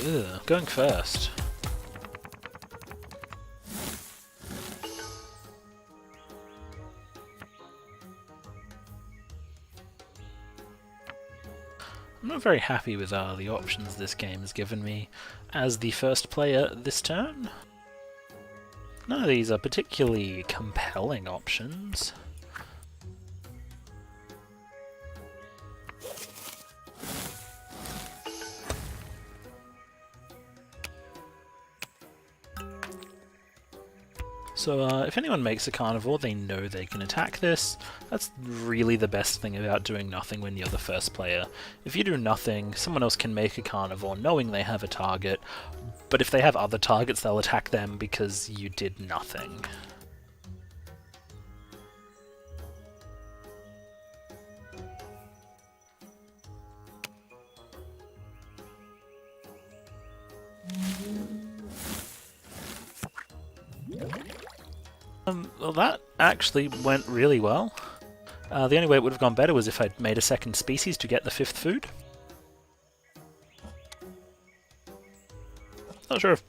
Ugh, going first. I'm not very happy with the options this game has given me as the first player this turn. None of these are particularly compelling options. So if anyone makes a carnivore, they know they can attack this. That's really the best thing about doing nothing when you're the first player. If you do nothing, someone else can make a carnivore knowing they have a target, but if they have other targets, they'll attack them because you did nothing. Well, that actually went really well. The only way it would have gone better was if I'd made a second species to get the fifth food. Not sure if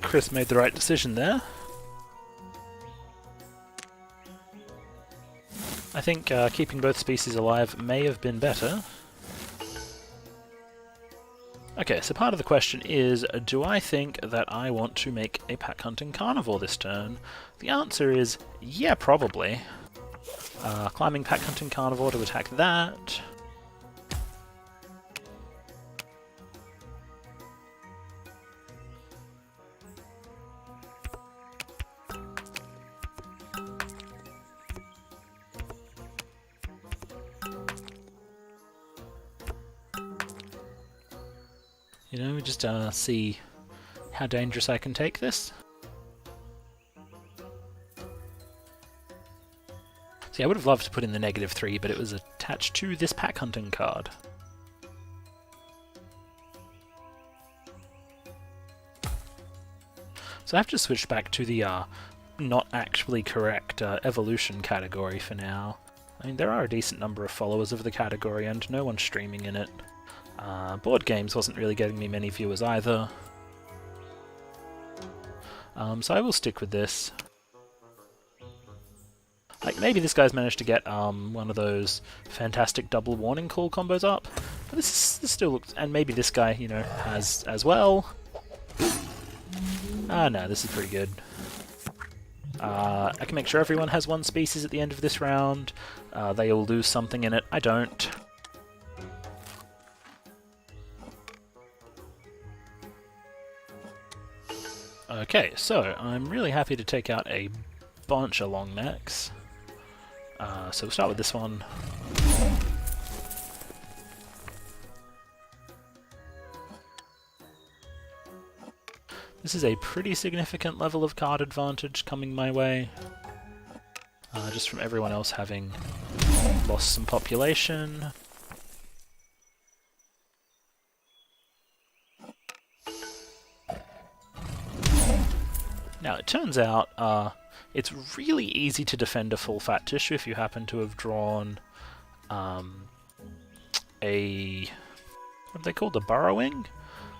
Chris made the right decision there. I think keeping both species alive may have been better. Okay, so part of the question is, do I think that I want to make a pack hunting carnivore this turn? The answer is, yeah, probably. Climbing pack hunting carnivore to attack that. You know, just see how dangerous I can take this. See, I would have loved to put in the -3, but it was attached to this pack hunting card. So I have to switch back to the not actually correct evolution category for now. I mean, there are a decent number of followers of the category and no one's streaming in it. Board games wasn't really getting me many viewers either. So I will stick with this. Like, maybe this guy's managed to get one of those fantastic double warning call combos up. But this still looks... And maybe this guy, you know, has as well. No, this is pretty good. I can make sure everyone has one species at the end of this round. They all lose something in it. I don't. Okay, so I'm really happy to take out a bunch of long necks. So we'll start with this one. This is a pretty significant level of card advantage coming my way, just from everyone else having lost some population. Now, it turns out it's really easy to defend a full fat tissue if you happen to have drawn what are they called? A burrowing?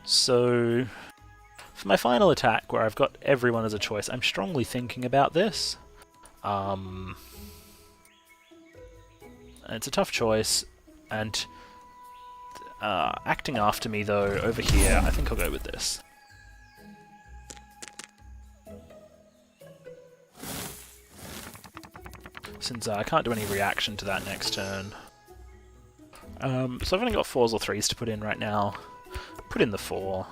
So, for my final attack, where I've got everyone as a choice, I'm strongly thinking about this. It's a tough choice, and acting after me, though, over here, I think I'll go with this. Since I can't do any reaction to that next turn. So I've only got 4s or 3s to put in right now. Put in the 4.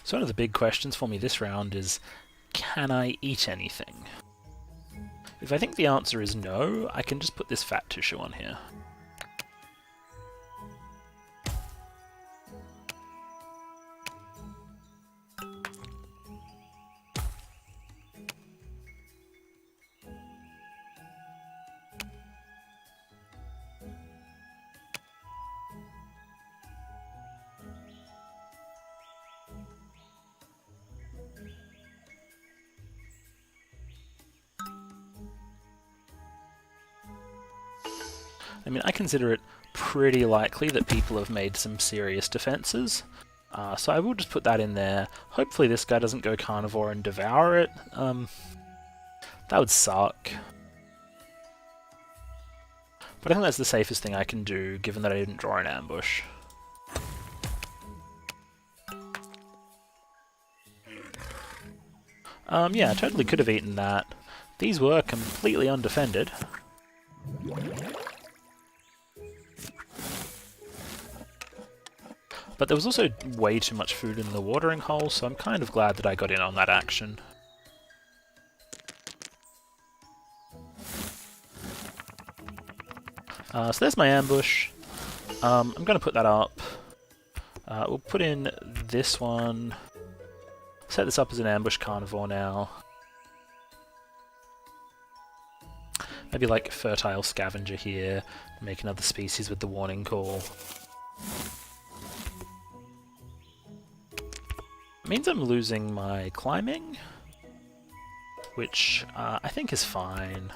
So one of the big questions for me this round is, can I eat anything? If I think the answer is no, I can just put this fat tissue on here. I mean, I consider it pretty likely that people have made some serious defenses. So I will just put that in there. Hopefully this guy doesn't go carnivore and devour it. That would suck. But I think that's the safest thing I can do, given that I didn't draw an ambush. Yeah, I totally could have eaten that. These were completely undefended. But there was also way too much food in the watering hole, so I'm kind of glad that I got in on that action. So there's my ambush. I'm going to put that up. We'll put in this one. Set this up as an ambush carnivore now. Maybe like fertile scavenger here. Make another species with the warning call. It means I'm losing my climbing, which I think is fine.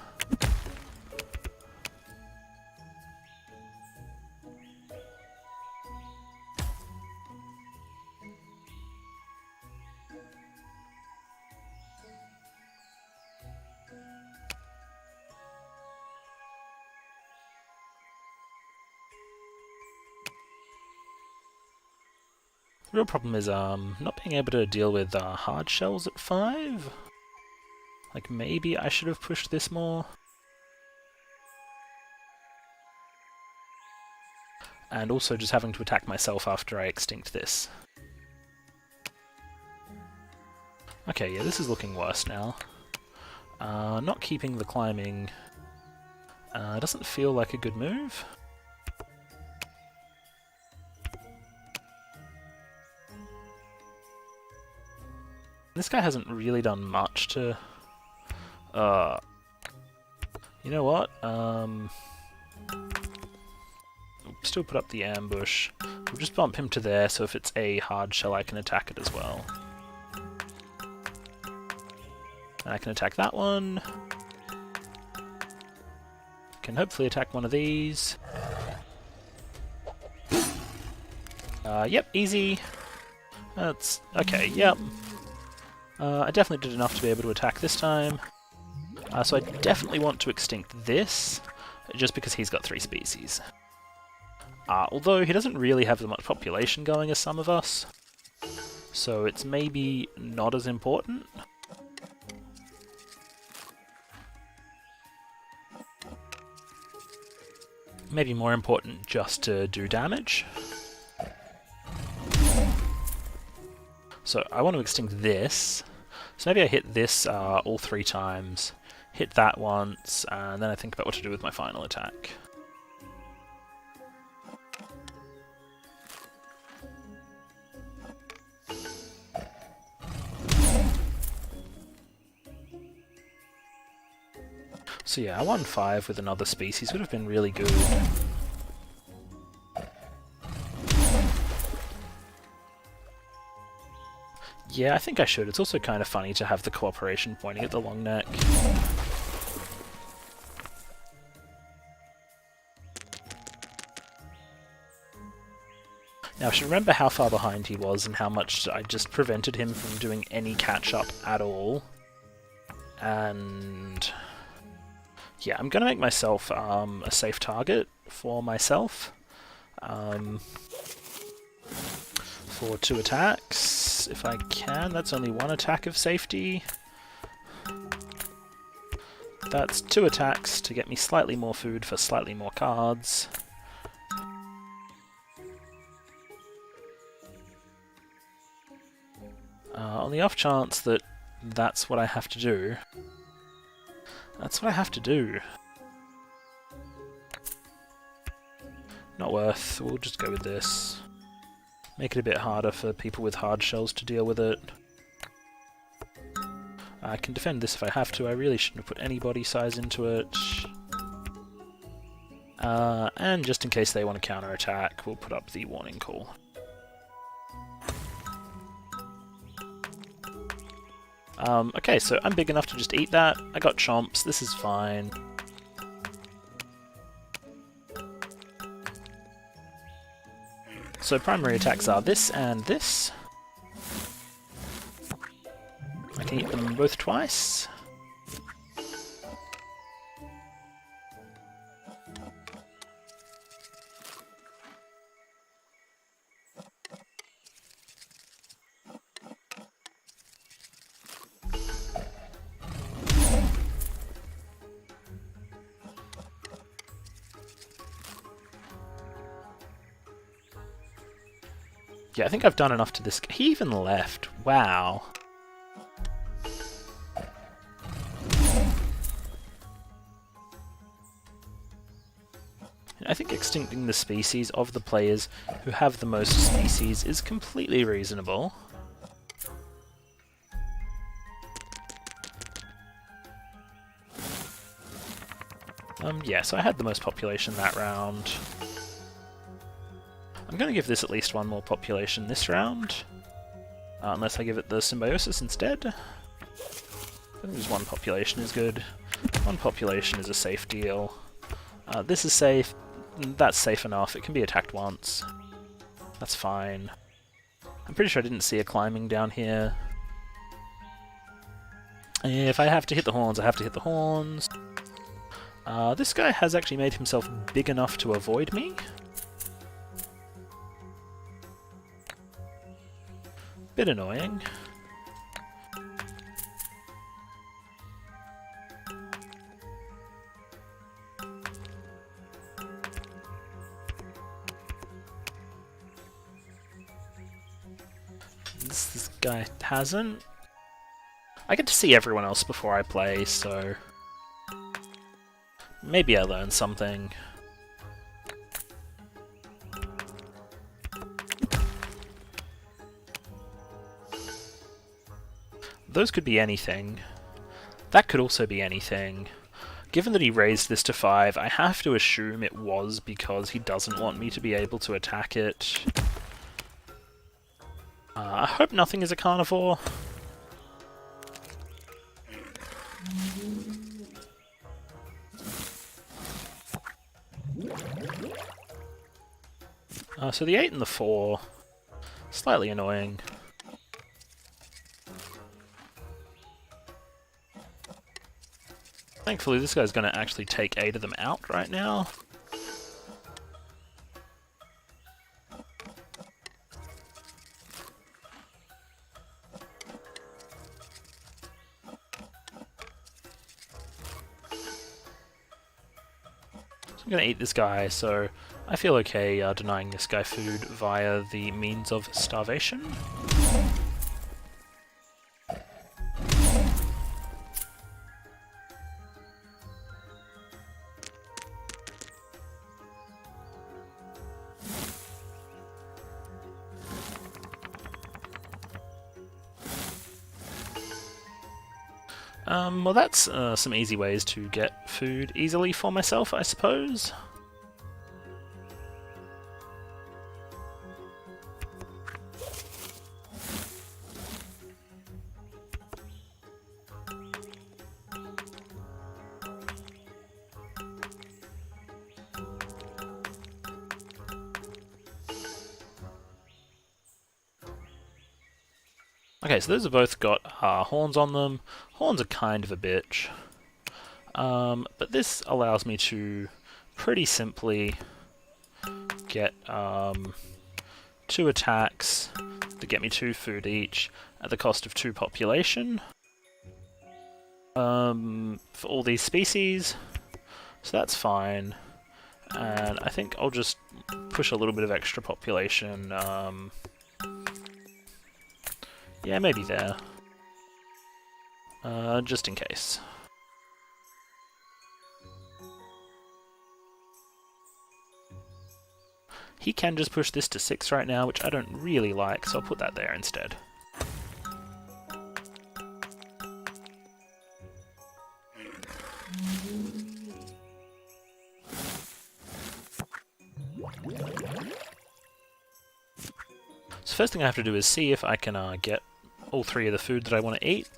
The real problem is not being able to deal with hard shells at 5. Like, maybe I should have pushed this more. And also just having to attack myself after I extinct this. Okay, yeah, this is looking worse now. Not keeping the climbing doesn't feel like a good move. This guy hasn't really done much to... you know what? Still put up the ambush. We'll just bump him to there, so if it's a hard shell I can attack it as well. And I can attack that one. Can hopefully attack one of these. Yep, easy. That's... okay, yep. I definitely did enough to be able to attack this time. So I definitely want to extinct this, just because he's got 3 species. Although he doesn't really have as much population going as some of us, so it's maybe not as important. Maybe more important just to do damage. So I want to extinct this. So maybe I hit this all 3 times, hit that once, and then I think about what to do with my final attack. So yeah, I won 5 with another species, would have been really good. Yeah, I think I should. It's also kind of funny to have the cooperation pointing at the long neck. Now I should remember how far behind he was and how much I just prevented him from doing any catch-up at all. And... yeah, I'm going to make myself a safe target for myself. For 2 attacks, if I can. That's only 1 attack of safety. That's 2 attacks to get me slightly more food for slightly more cards. On the off chance that that's what I have to do. That's what I have to do. Not worth. We'll just go with this. Make it a bit harder for people with hard shells to deal with it. I can defend this if I have to. I really shouldn't have put any body size into it. And just in case they want to counterattack, we'll put up the warning call. Okay, so I'm big enough to just eat that. I got chomps. This is fine. So primary attacks are this and this. I can eat them both twice. Yeah, I think I've done enough to this. He even left. Wow. I think extincting the species of the players who have the most species is completely reasonable. Yeah, so I had the most population that round. I'm going to give this at least one more population this round, unless I give it the symbiosis instead. I think just one population is good. One population is a safe deal. This is safe. That's safe enough. It can be attacked once. That's fine. I'm pretty sure I didn't see a climbing down here. If I have to hit the horns, I have to hit the horns. This guy has actually made himself big enough to avoid me. Bit annoying. This guy hasn't. I get to see everyone else before I play, so maybe I learn something. Those could be anything. That could also be anything. Given that he raised this to 5, I have to assume it was because he doesn't want me to be able to attack it. I hope nothing is a carnivore. So the 8 and the 4, slightly annoying. Thankfully, this guy's going to actually take 8 of them out right now. So I'm going to eat this guy, so I feel okay denying this guy food via the means of starvation. Well, that's some easy ways to get food easily for myself, I suppose. Okay, so those have both got horns on them. Horns are kind of a bitch. But this allows me to pretty simply get 2 attacks to get me 2 food each at the cost of 2 population for all these species. So that's fine. And I think I'll just push a little bit of extra population. Yeah, maybe there. Just in case. He can just push this to 6 right now, which I don't really like, so I'll put that there instead. So first thing I have to do is see if I can get all 3 of the food that I want to eat,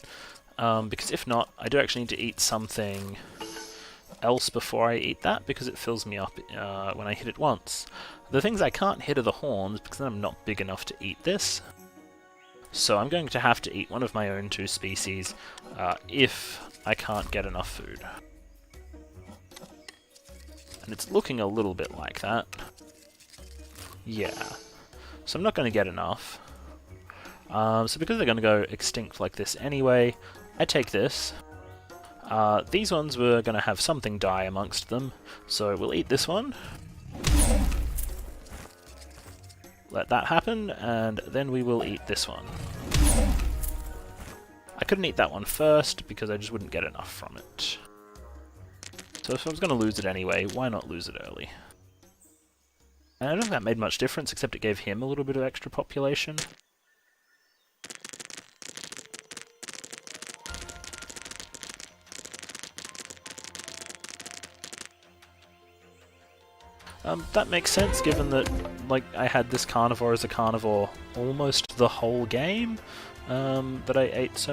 because if not, I do actually need to eat something else before I eat that, because it fills me up when I hit it once. The things I can't hit are the horns, because then I'm not big enough to eat this. So I'm going to have to eat one of my own 2 species if I can't get enough food. And it's looking a little bit like that. Yeah. So I'm not going to get enough. So because they're going to go extinct like this anyway, I take this. These ones were going to have something die amongst them, so we'll eat this one. Let that happen, and then we will eat this one. I couldn't eat that one first, because I just wouldn't get enough from it. So if I was going to lose it anyway, why not lose it early? And I don't think that made much difference, except it gave him a little bit of extra population. That makes sense, given that, like, I had this carnivore as a carnivore almost the whole game, that I ate so much.